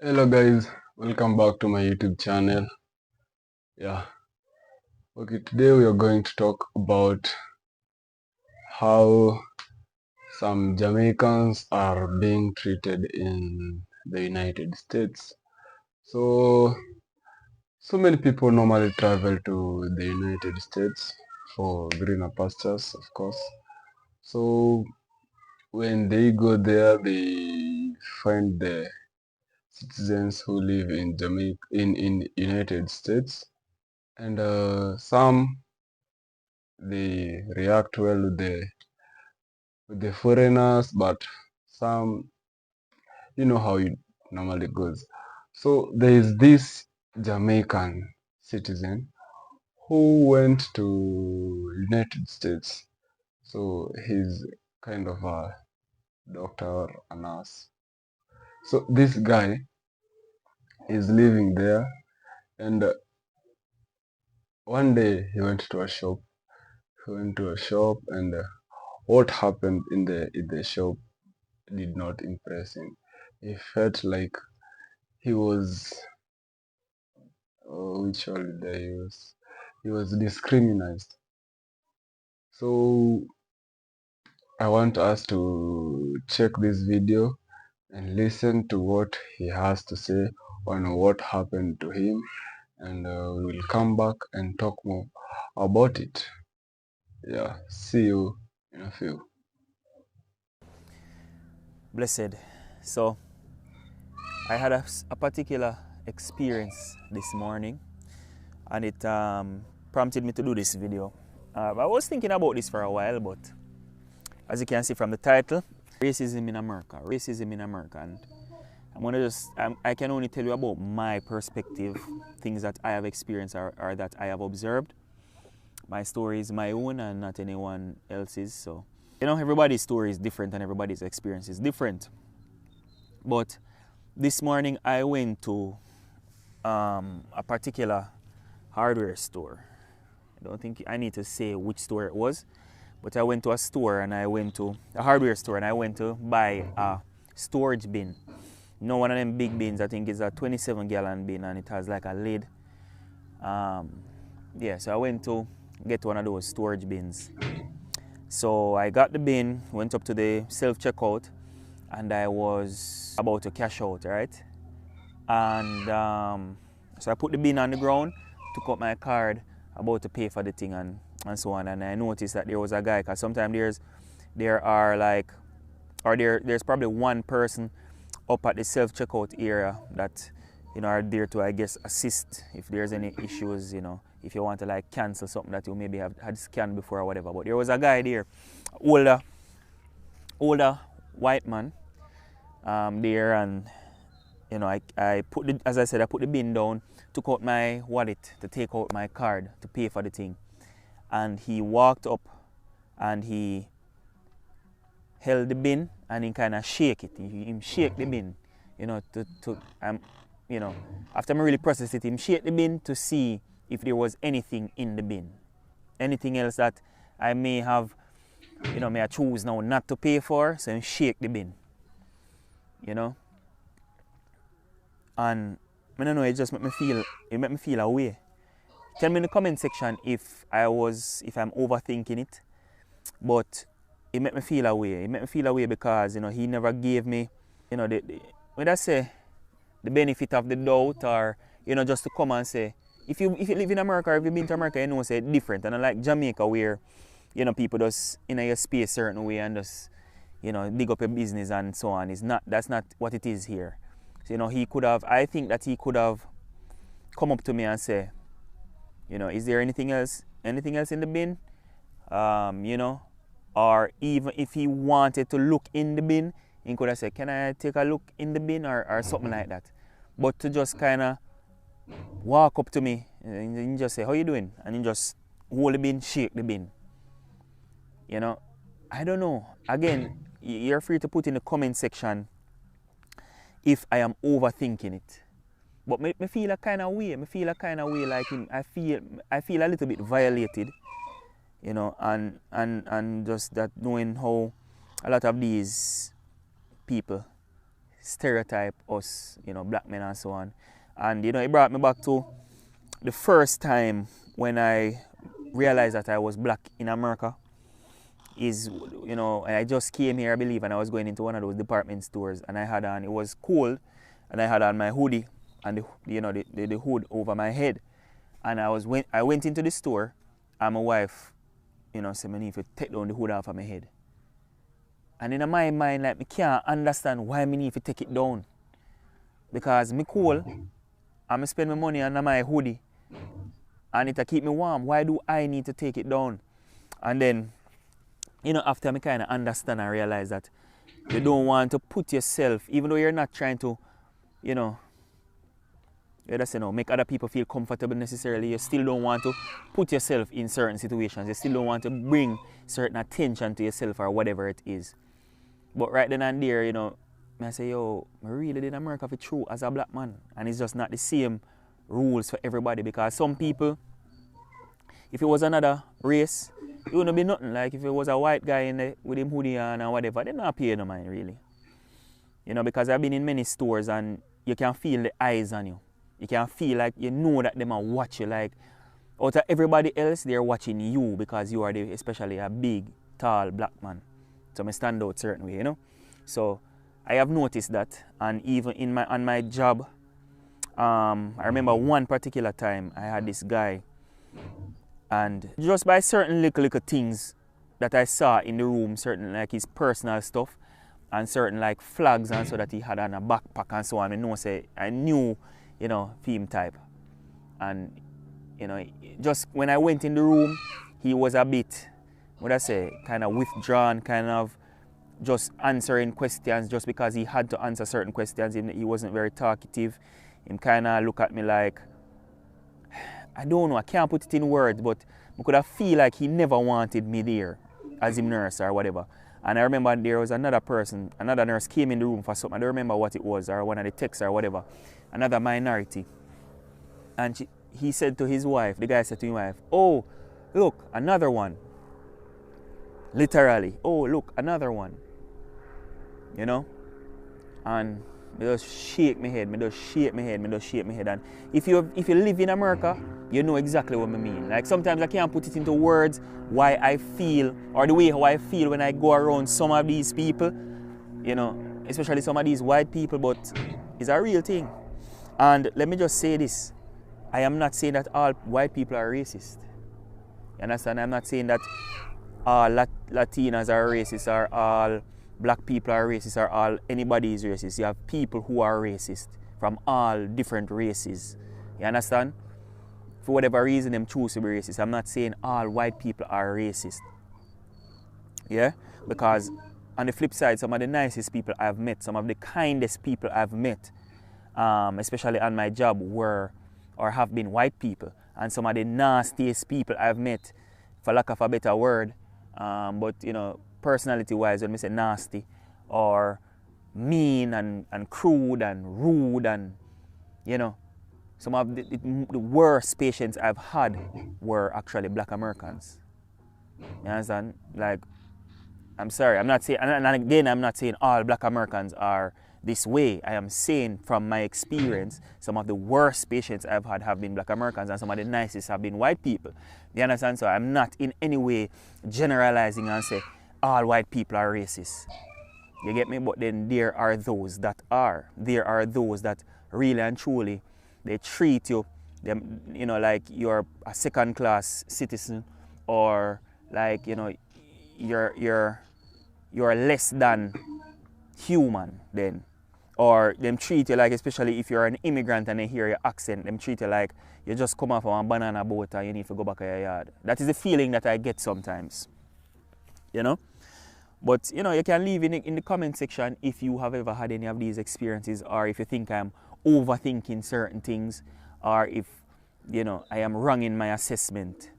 Hello guys, welcome back to my YouTube channel. Yeah, okay, today we are going to talk about how some Jamaicans are being treated in the United States. So many people normally travel to the United States for greener pastures, of course. So when they go there, they find the citizens who live in in United States, and some they react well with the foreigners, but some, you know how it normally goes. So there is this Jamaican citizen who went to United States. So he's kind of a doctor or a nurse. So this guy is living there, and one day he went to a shop. He went to a shop, and what happened in the shop did not impress him. He felt like he was, which word did I use? He was discriminated. So I want us to check this video and listen to what he has to say on what happened to him, and we will come back and talk more about it. Yeah, see you in a few. Blessed. So I had a particular experience this morning, and it prompted me to do this video. I was thinking about this for a while, but as you can see from the title, racism in America, and I can only tell you about my perspective, things that I have experienced or that I have observed. My story is my own and not anyone else's. So, everybody's story is different and everybody's experience is different. But this morning I went to a particular hardware store. I don't think I need to say which store it was, but I went to a store and I went to a hardware store and I went to buy a storage bin. One of them big bins. I think it's a 27-gallon bin and it has like a lid. So I went to get one of those storage bins. So I got the bin, went up to the self-checkout, and I was about to cash out, right? And so I put the bin on the ground, took out my card, about to pay for the thing and so on. And I noticed that there was a guy, because sometimes there's probably one person up at the self-checkout area that are there to, I guess, assist if there's any issues, if you want to like cancel something that you maybe have had scanned before or whatever. But there was a guy there, older white man there, and I put as I said, I put the bin down, took out my wallet to take out my card to pay for the thing, and he walked up and he held the bin and he kind of shake it. He shake the bin, after I really processed it, he shake the bin to see if there was anything in the bin, anything else that I may have, may I choose now not to pay for. So he shake the bin, and I don't know, it just made me feel a way. Tell me in the comment section if I'm overthinking it, but it made me feel a way. It made me feel a way because he never gave me when I say the benefit of the doubt, or just to come and say, if you live in America or if you've been to America, say it's different. And unlike Jamaica, where people just in your space certain way and just dig up a business and so on, that's not what it is here. So, I think that he could have come up to me and say, is there anything else in the bin? Or even if he wanted to look in the bin, he could have said, can I take a look in the bin, or something like that. But to just kind of walk up to me and just say, how you doing? And he just hold the bin, shake the bin. I don't know. Again, you're free to put in the comment section if I am overthinking it. But me feel a kind of way. Like him. I feel a little bit violated, and just that knowing how a lot of these people stereotype us, you know, black men and so on. And you know, it brought me back to the first time when I realized that I was black in America. Is, you know, I just came here, I believe, and I was going into one of those department stores, and I had on, it was cold, and I had on my hoodie and the hood over my head, and I went into the store, and my wife, you know, said, "I need to take down the hood off of my head." And in my mind, like, I can't understand why I need to take it down, because me cold, and I spend my money on my hoodie, and it keep me warm. Why do I need to take it down? And then, you know, after I kind of understand and realize that you don't want to put yourself, even though you're not trying to, you know, make other people feel comfortable necessarily, you still don't want to put yourself in certain situations. You still don't want to bring certain attention to yourself or whatever it is. But right then and there, you know, I say, yo, I really did America for true as a black man. And it's just not the same rules for everybody, because some people, if it was another race, it wouldn't be nothing. Like if it was a white guy in the, with him hoodie on or whatever, they're not paying no mind really. You know, because I've been in many stores and you can feel the eyes on you. You can feel like you know that them are watch you. Like out of everybody else, they're watching you because you are especially a big, tall black man. So I stand out certain way, you know. So I have noticed that, and even on my job, I remember one particular time I had this guy. And just by certain little things that I saw in the room, certain like his personal stuff and certain like flags and so that he had on a backpack and so on, I knew, you know, theme type. And, you know, just when I went in the room, he was a bit, kind of withdrawn, kind of just answering questions just because he had to answer certain questions. He wasn't very talkative. He kind of looked at me like, I don't know, I can't put it in words, but I could have feel like he never wanted me there as him nurse or whatever. And I remember there was another nurse came in the room for something. I don't remember what it was, or one of the texts or whatever, another minority. And he said to his wife, the guy said to his wife, "Oh, look, another one." Literally, "Oh, look, another one." You know? And I just shake my head, And if you live in America, you know exactly what I mean. Like sometimes I can't put it into words why I feel, or the way how I feel when I go around some of these people, you know, especially some of these white people, but it's a real thing. And let me just say this. I am not saying that all white people are racist. You understand? I'm not saying that all Latinas are racist, or all black people are racist, or all anybody is racist. You have people who are racist from all different races. You understand? For whatever reason them choose to be racist. I'm not saying all white people are racist. Yeah? Because on the flip side, some of the nicest people I've met, some of the kindest people I've met, especially on my job, were or have been white people. And some of the nastiest people I've met, for lack of a better word, but you know, personality-wise, when I say nasty or mean and crude and rude, and you know, some of the worst patients I've had were actually black Americans. You understand? Like, I'm sorry, I'm not saying, and again, I'm not saying all black Americans are this way. I am saying from my experience, some of the worst patients I've had have been black Americans, and some of the nicest have been white people. You understand? So I'm not in any way generalizing and say all white people are racist. You get me? But then there are those that are. There are those that really and truly, they treat you, you know, like you're a second-class citizen, or like, you know, you're less than human then. Or them treat you like, especially if you're an immigrant and they hear your accent, them treat you like you just come off from a banana boat and you need to go back to your yard. That is the feeling that I get sometimes. You know? But, you know, you can leave in the comment section if you have ever had any of these experiences, or if you think I'm overthinking certain things, or if, you know, I am wrong in my assessment.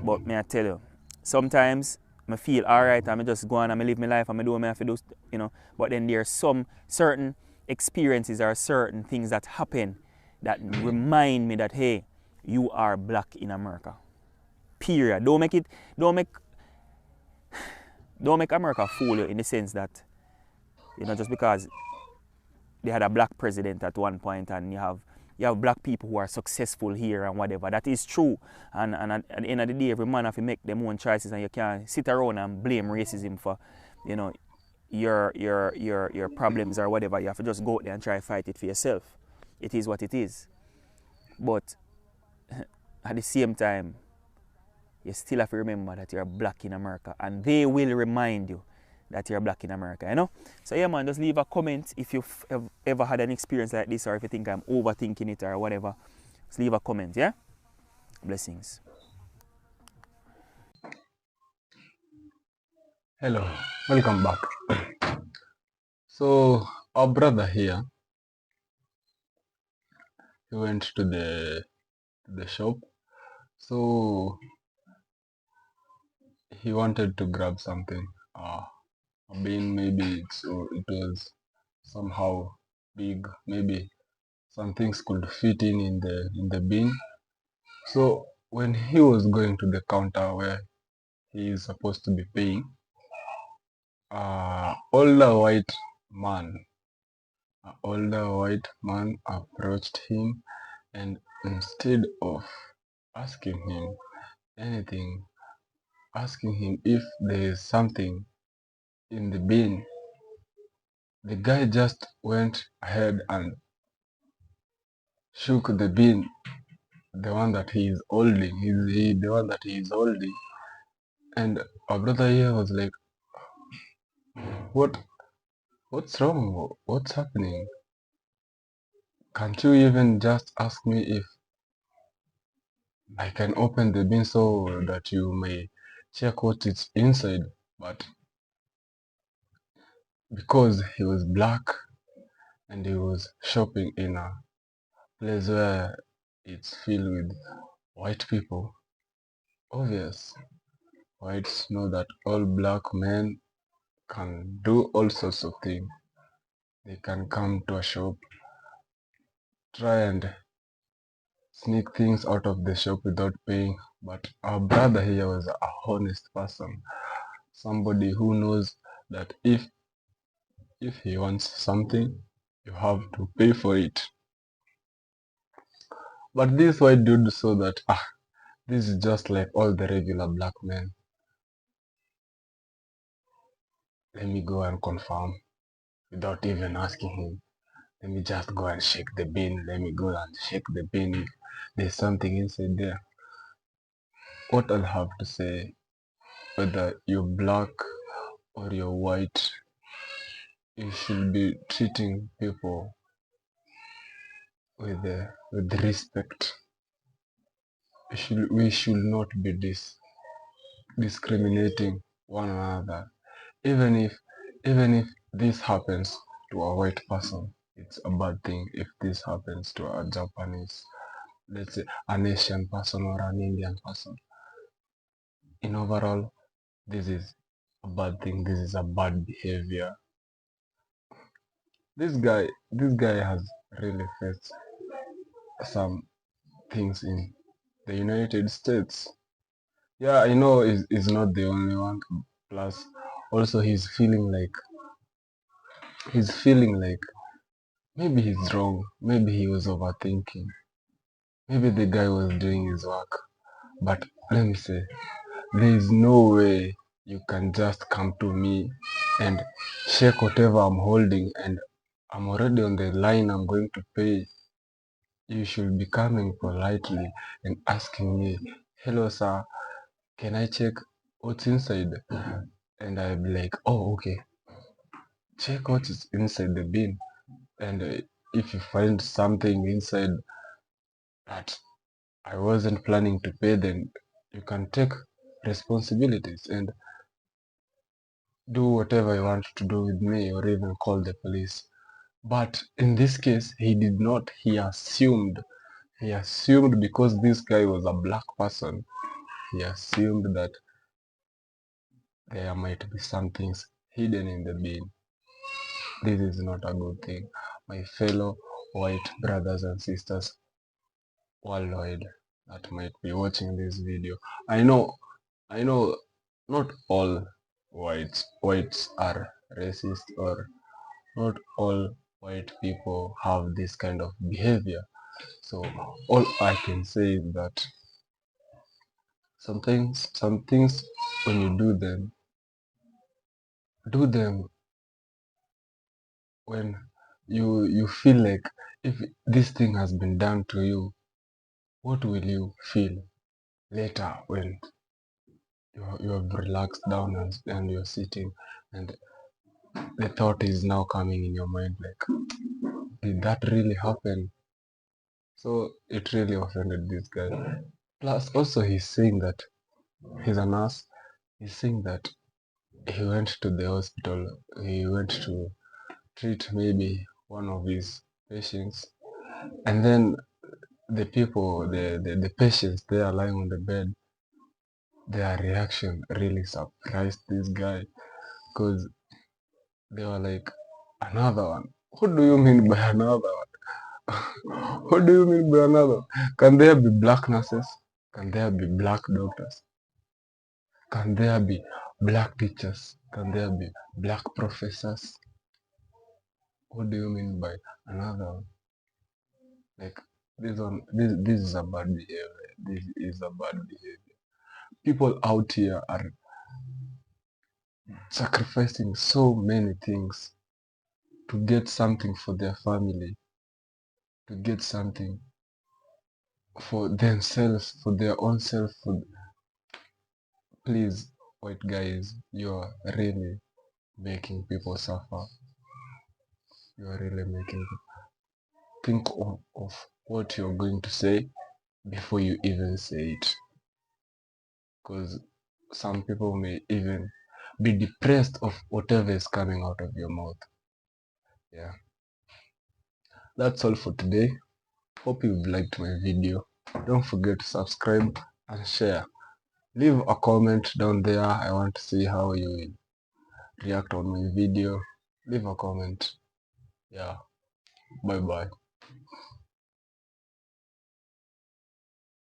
But may I tell you, sometimes I feel alright, and I just go on and I live my life and I do what I have to do, you know. But then there's some certain experiences or certain things that happen that remind me that, hey, you are black in America. Period. Don't make America fool you, in the sense that, you know, just because they had a black president at one point, and you have black people who are successful here and whatever. That is true. And at the end of the day, every man have to make their own choices, and you can't sit around and blame racism for, you know, your problems or whatever. You have to just go out there and try to fight it for yourself. It is what it is. But at the same time, you still have to remember that you're black in America, and they will remind you that you're black in America, you know? So yeah, man, just leave a comment if you've ever had an experience like this, or if you think I'm overthinking it or whatever. Just leave a comment, yeah? Blessings. Hello, welcome back. So our brother here, he went to the shop. So he wanted to grab something. A bean, maybe it was somehow big. Maybe some things could fit in the bin. So when he was going to the counter where he is supposed to be paying, older white man, an older white man approached him, and instead of asking him anything, asking him if there is something in the bin, the guy just went ahead and shook the bin, the one that he is holding, the one that he is holding, and our brother here was like, what's wrong? What's happening? Can't you even just ask me if I can open the bin so that you may check what is inside? But because he was black and he was shopping in a place where it's filled with white people, obvious, whites know that all black men can do all sorts of things. They can come to a shop, try and sneak things out of the shop without paying. But our brother here was a honest person, somebody who knows that if he wants something, you have to pay for it. But this white dude saw that this is just like all the regular black men. Let me go and confirm without even asking him. Let me just go and shake the bin. Let me go and shake the bin if there's something inside there. What I'll have to say, whether you're black or you're white, you should be treating people with respect. We should not be discriminating one another. Even if this happens to a white person, it's a bad thing. If this happens to a Japanese, let's say an Asian person or an Indian person, in overall, this is a bad thing. This is a bad behavior. This guy has really faced some things in the United States. Yeah, I know he's not the only one. Plus, also he's feeling like maybe he's wrong. Maybe he was overthinking. Maybe the guy was doing his work. But let me say, there is no way you can just come to me and shake whatever I'm holding, and I'm already on the line. I'm going to pay. You should be coming politely and asking me, hello sir, can I check what's inside? And I'll be like, oh okay, check what is inside the bin. And if you find something inside that I wasn't planning to pay, then you can take responsibilities and do whatever you want to do with me, or even call the police. But in this case, he did not. He assumed. He assumed because this guy was a black person. He assumed that there might be some things hidden in the bin. This is not a good thing. My fellow white brothers and sisters worldwide that might be watching this video. I know not all whites are racist, or not all white people have this kind of behavior. So all I can say is that some things when you do them when you feel like if this thing has been done to you, what will you feel later when you have relaxed down and you're sitting and the thought is now coming in your mind like, did that really happen? So it really offended this guy. Plus also he's saying that he's a nurse. He's saying that he went to the hospital, he went to treat maybe one of his patients, and then the people, the patients, they are lying on the bed. Their reaction really surprised this guy because they were like, another one? What do you mean by another one? What do you mean by another one? Can there be black nurses? Can there be black doctors? Can there be black teachers? Can there be black professors? What do you mean by another one? Like this is a bad behavior. This is a bad behavior. People out here are sacrificing so many things to get something for their family, to get something for themselves, for their own self. Please, white guys, you are really making people suffer. You are really making think of what you're going to say before you even say it, because some people may even be depressed of whatever is coming out of your mouth. Yeah, that's all for today. Hope you've liked my video. Don't forget to subscribe and share. Leave a comment down there. I want to see how you will react on my video. Leave a comment. Yeah, bye bye.